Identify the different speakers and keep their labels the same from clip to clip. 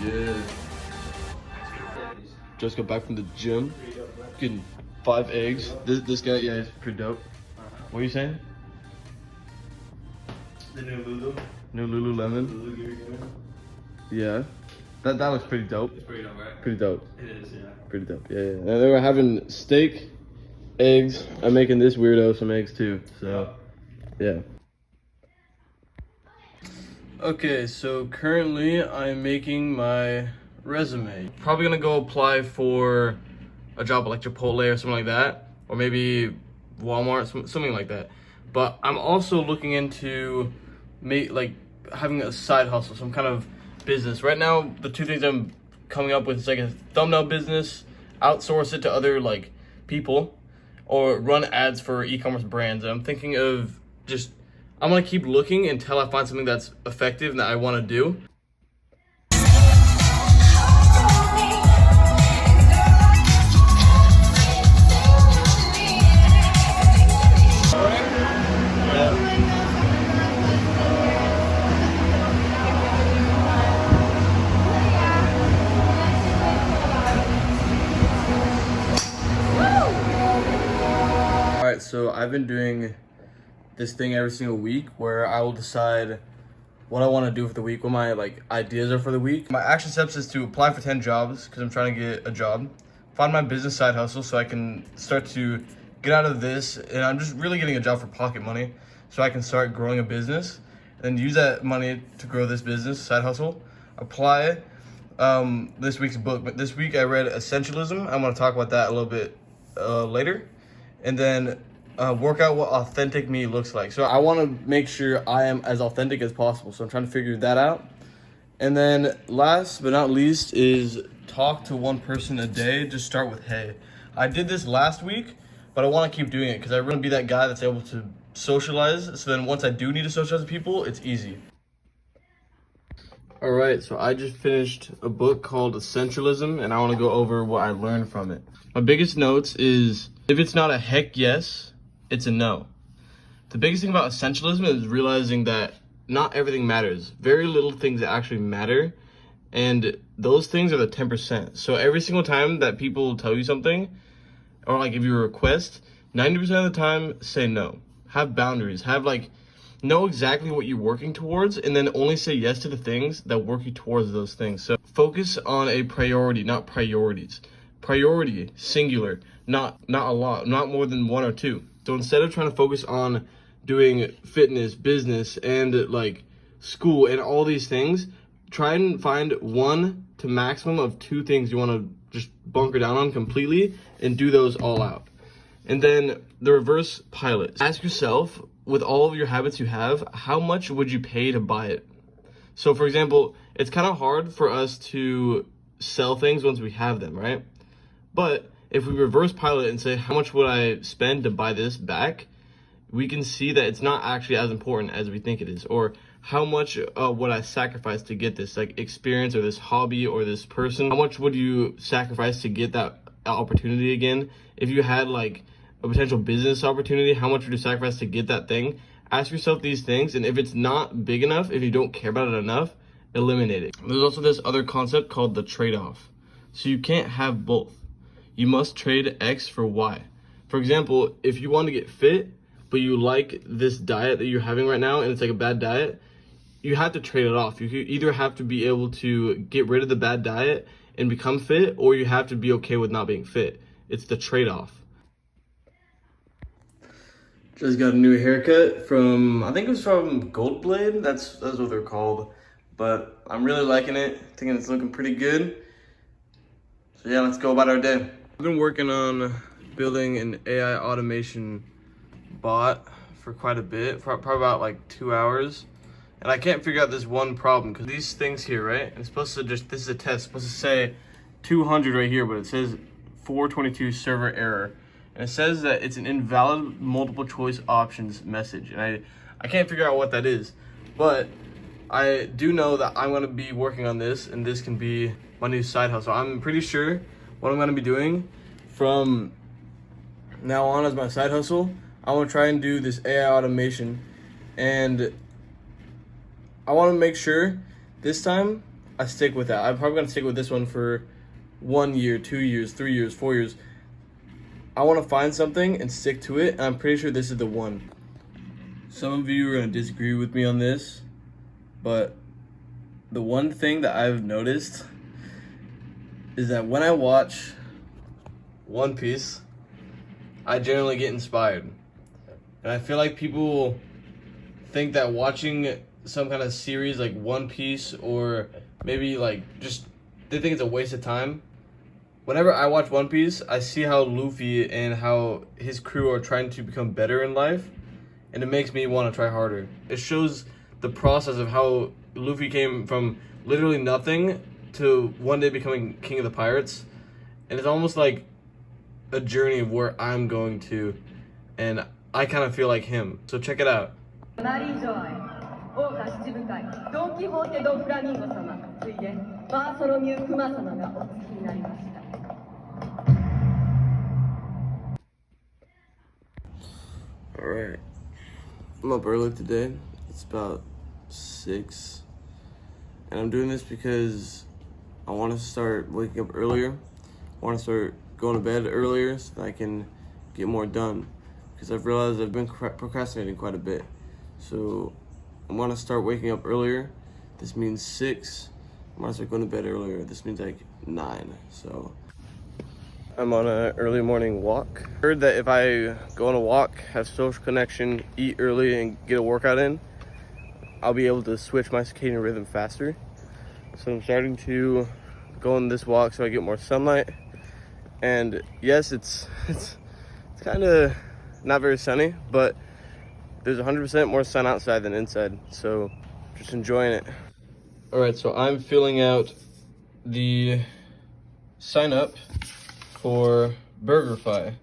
Speaker 1: Yeah. Just got back from the gym. Getting 5 eggs. This guy, yeah, is pretty dope. What are you saying?
Speaker 2: The new Lulu.
Speaker 1: New Lululemon.
Speaker 2: Lulu you're doing.
Speaker 1: Yeah. That looks pretty dope.
Speaker 2: It's pretty dope, right?
Speaker 1: Pretty dope.
Speaker 2: It is, yeah.
Speaker 1: Pretty dope. Yeah. And they were having steak, eggs. I'm making this weirdo some eggs too. So, yeah. Okay, so currently I'm making my resume. Probably gonna go apply for a job like Chipotle or something like that, or maybe Walmart, something like that. But I'm also looking into having a side hustle, some kind of business. Right now, the two things I'm coming up with is like a thumbnail business, outsource it to other like people, or run ads for e-commerce brands. And I'm thinking of I'm gonna keep looking until I find something that's effective and that I want to do. Alright, so I've been doing this thing every single week where I will decide what I want to do for the week, what my ideas are for the week. My action steps is to apply for 10 jobs because I'm trying to get a job, find my business side hustle so I can start to get out of this, and I'm just really getting a job for pocket money so I can start growing a business and then use that money to grow this business side hustle. Apply this week's book, but this week I read Essentialism. I'm going to talk about that a little bit later. And then work out what authentic me looks like. So I want to make sure I am as authentic as possible. So I'm trying to figure that out. And then last but not least is talk to one person a day. Just start with hey. I did this last week, but I want to keep doing it because I want to be that guy that's able to socialize. So then once I do need to socialize with people, it's easy. All right, so I just finished a book called Essentialism, and I want to go over what I learned from it. My biggest notes is, if it's not a heck yes, it's a no. The biggest thing about essentialism is realizing that not everything matters. Very little things that actually matter, and those things are the 10%. So every single time that people tell you something, or like if you request, 90% of the time, say no. Have boundaries. Know exactly what you're working towards, and then only say yes to the things that work you towards those things. So focus on a priority, not priorities. Priority, singular, not a lot, not more than 1 or 2. So instead of trying to focus on doing fitness, business, and school and all these things, try and find 1 to maximum of 2 things you want to just bunker down on completely and do those all out. And then the reverse pilot. Ask yourself, with all of your habits you have, how much would you pay to buy it? So for example, it's kind of hard for us to sell things once we have them, right? But if we reverse pilot and say, how much would I spend to buy this back? We can see that it's not actually as important as we think it is. Or how much would I sacrifice to get this experience or this hobby or this person? How much would you sacrifice to get that opportunity again? If you had a potential business opportunity, how much would you sacrifice to get that thing? Ask yourself these things, and if it's not big enough, if you don't care about it enough, eliminate it. There's also this other concept called the trade-off. So you can't have both. You must trade X for Y. For example, if you want to get fit, but you like this diet that you're having right now, and it's a bad diet, you have to trade it off. You either have to be able to get rid of the bad diet and become fit, or you have to be okay with not being fit. It's the trade-off. Just got a new haircut from, I think it was from Goldblade. That's what they're called. But I'm really liking it. Thinking it's looking pretty good. So yeah, let's go about our day. I've been working on building an AI automation bot for quite a bit, probably about 2 hours. And I can't figure out this one problem because these things here, right? It's supposed to this is a test, it's supposed to say 200 right here, but it says 422 server error. And it says that it's an invalid multiple choice options message. And I can't figure out what that is. But I do know that I'm going to be working on this, and this can be my new side hustle. I'm pretty sure what I'm going to be doing from now on as my side hustle, I want to try and do this AI automation. And I want to make sure this time I stick with that. I'm probably gonna stick with this one for 1 year, 2 years, 3 years, 4 years. I want to find something and stick to it, and I'm pretty sure this is the one. Some of you are gonna disagree with me on this, but the one thing that I've noticed is that when I watch One Piece, I generally get inspired. And I feel like people think that watching some kind of series like One Piece, or maybe like just, they think it's a waste of time. Whenever I watch One Piece, I see how Luffy and how his crew are trying to become better in life, and it makes me want to try harder. It shows the process of how Luffy came from literally nothing to one day becoming king of the pirates, and it's almost like a journey of where I'm going to, and I kind of feel like him. So check it out.
Speaker 3: マリージョアへ王家七部会ドン・キホーテ・ド・フラミンゴ様ついでバーソロミュー・クマ様がお付きになりました。
Speaker 1: Alright, I'm up early today. It's about 6, and I'm doing this because I want to start waking up earlier. I want to start going to bed earlier so that I can get more done, because I've realized I've been procrastinating quite a bit. So I want to start waking up earlier. This means 6. I want to start going to bed earlier. This means like 9. So I'm on an early morning walk. Heard that if I go on a walk, have social connection, eat early, and get a workout in, I'll be able to switch my circadian rhythm faster. So I'm starting to go on this walk so I get more sunlight. And yes, it's kind of not very sunny, but there's 100% more sun outside than inside. So just enjoying it. All right, so I'm filling out the sign up for BurgerFi,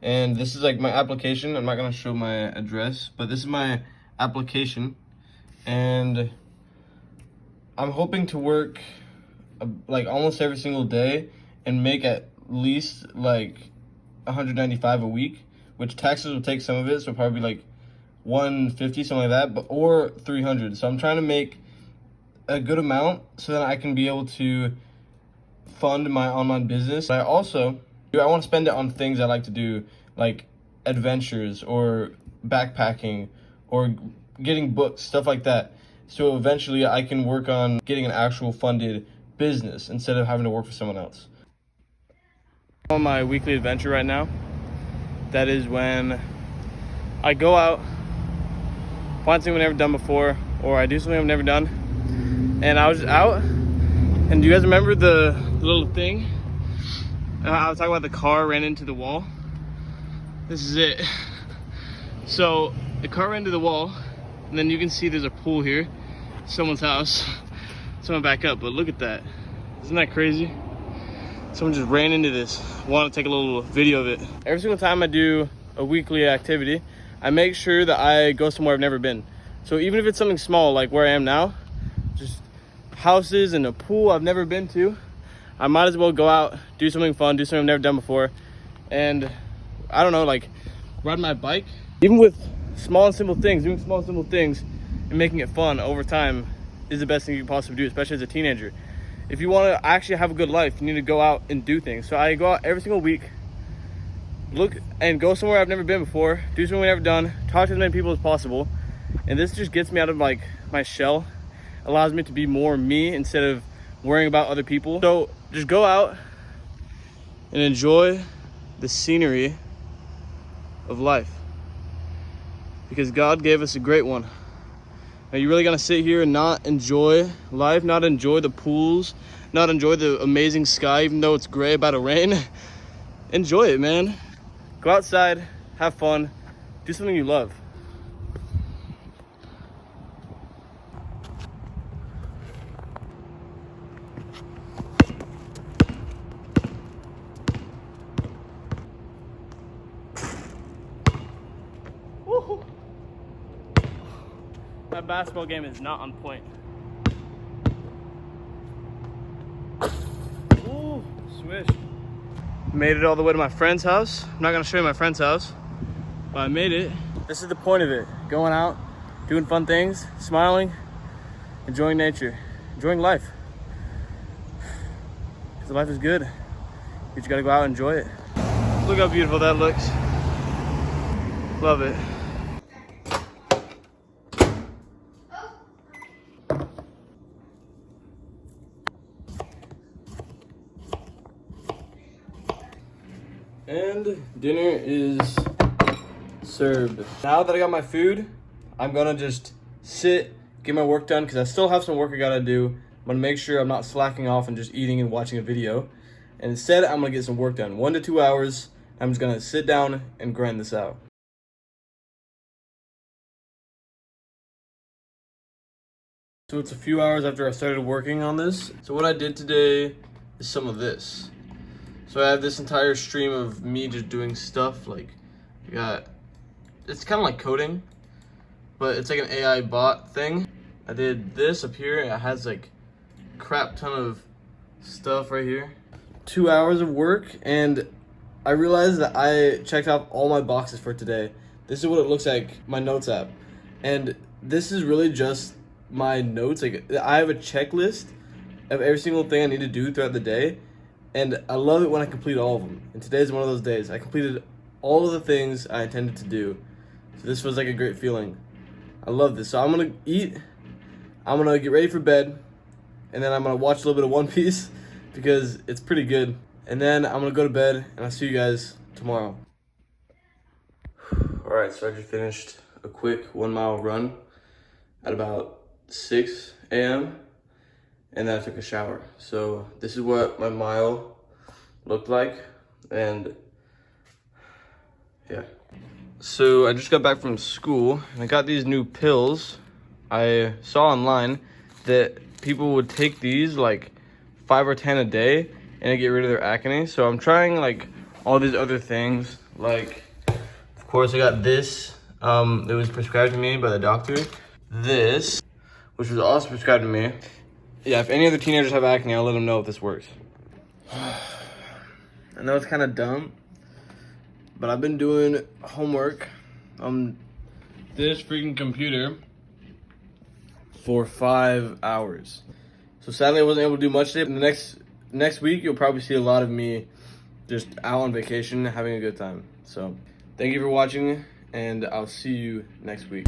Speaker 1: and this is like my application. I'm not gonna show my address, but this is my application, and I'm hoping to work like almost every single day and make at least like 195 a week, which taxes will take some of it, so probably like 150, something like that, but or 300. So I'm trying to make a good amount so that I can be able to fund my online business. I want to spend it on things I like to do, like adventures or backpacking or getting books, stuff like that. So eventually I can work on getting an actual funded business instead of having to work for someone else. I'm on my weekly adventure right now. That is when I go out, find something I've never done before, or I do something I've never done. And I was out, and do you guys remember the little thing? I was talking about the car ran into the wall. This is it. So the car ran into the wall, and then you can see there's a pool here, someone's house. Someone back up, but look at that. Isn't that crazy? Someone just ran into this. Want to take a little video of it. Every single time I do a weekly activity, I make sure that I go somewhere I've never been. So even if it's something small like where I am now, just houses and a pool I've never been to, I might as well go out, do something fun, do something I've never done before. And I don't know, like ride my bike. Even with small and simple things, doing small and simple things and making it fun over time is the best thing you can possibly do, especially as a teenager. If you want to actually have a good life, you need to go out and do things. So I go out every single week, look and go somewhere I've never been before, do something I've never done, talk to as many people as possible. And this just gets me out of like my shell, allows me to be more me instead of worrying about other people. So just go out and enjoy the scenery of life, because God gave us a great one. Are you really gonna sit here and not enjoy life, not enjoy the pools, not enjoy the amazing sky, even though it's gray about to rain? Enjoy it, man. Go outside, have fun, do something you love. Woo-hoo. My basketball game is not on point. Ooh, swish. Made it all the way to my friend's house. I'm not gonna show you my friend's house, but I made it. This is the point of it. Going out, doing fun things, smiling, enjoying nature, enjoying life. because life is good. You just gotta go out and enjoy it. Look how beautiful that looks. Love it. And dinner is served. Now that I got my food, I'm gonna just sit, get my work done, because I still have some work I gotta do. I'm gonna make sure I'm not slacking off and just eating and watching a video. And instead, I'm gonna get some work done. 1 to 2 hours. I'm just gonna sit down and grind this out. So it's a few hours after I started working on this. So what I did today is some of this. So I have this entire stream of me just doing stuff. Like, it's kind of like coding, but it's like an AI bot thing. I did this up here. It has like crap ton of stuff right here. 2 hours of work, and I realized that I checked off all my boxes for today. This is what it looks like, my notes app. And this is really just my notes. Like, I have a checklist of every single thing I need to do throughout the day. And I love it when I complete all of them. And today's one of those days. I completed all of the things I intended to do. So this was like a great feeling. I love this. So I'm gonna eat, I'm gonna get ready for bed, and then I'm gonna watch a little bit of One Piece because it's pretty good. And then I'm gonna go to bed, and I'll see you guys tomorrow. All right, so I just finished a quick 1 mile run at about 6 a.m. and then I took a shower. So this is what my mile looked like, and yeah. So I just got back from school, and I got these new pills. I saw online that people would take these like 5 or 10 a day and it get rid of their acne. So I'm trying like all these other things. Like, of course I got this, that was prescribed to me by the doctor. This, which was also prescribed to me. Yeah, if any other teenagers have acne, I'll let them know if this works. I know it's kind of dumb, but I've been doing homework on this freaking computer for 5 hours. So sadly, I wasn't able to do much today. Next week, you'll probably see a lot of me just out on vacation, having a good time. So thank you for watching, and I'll see you next week.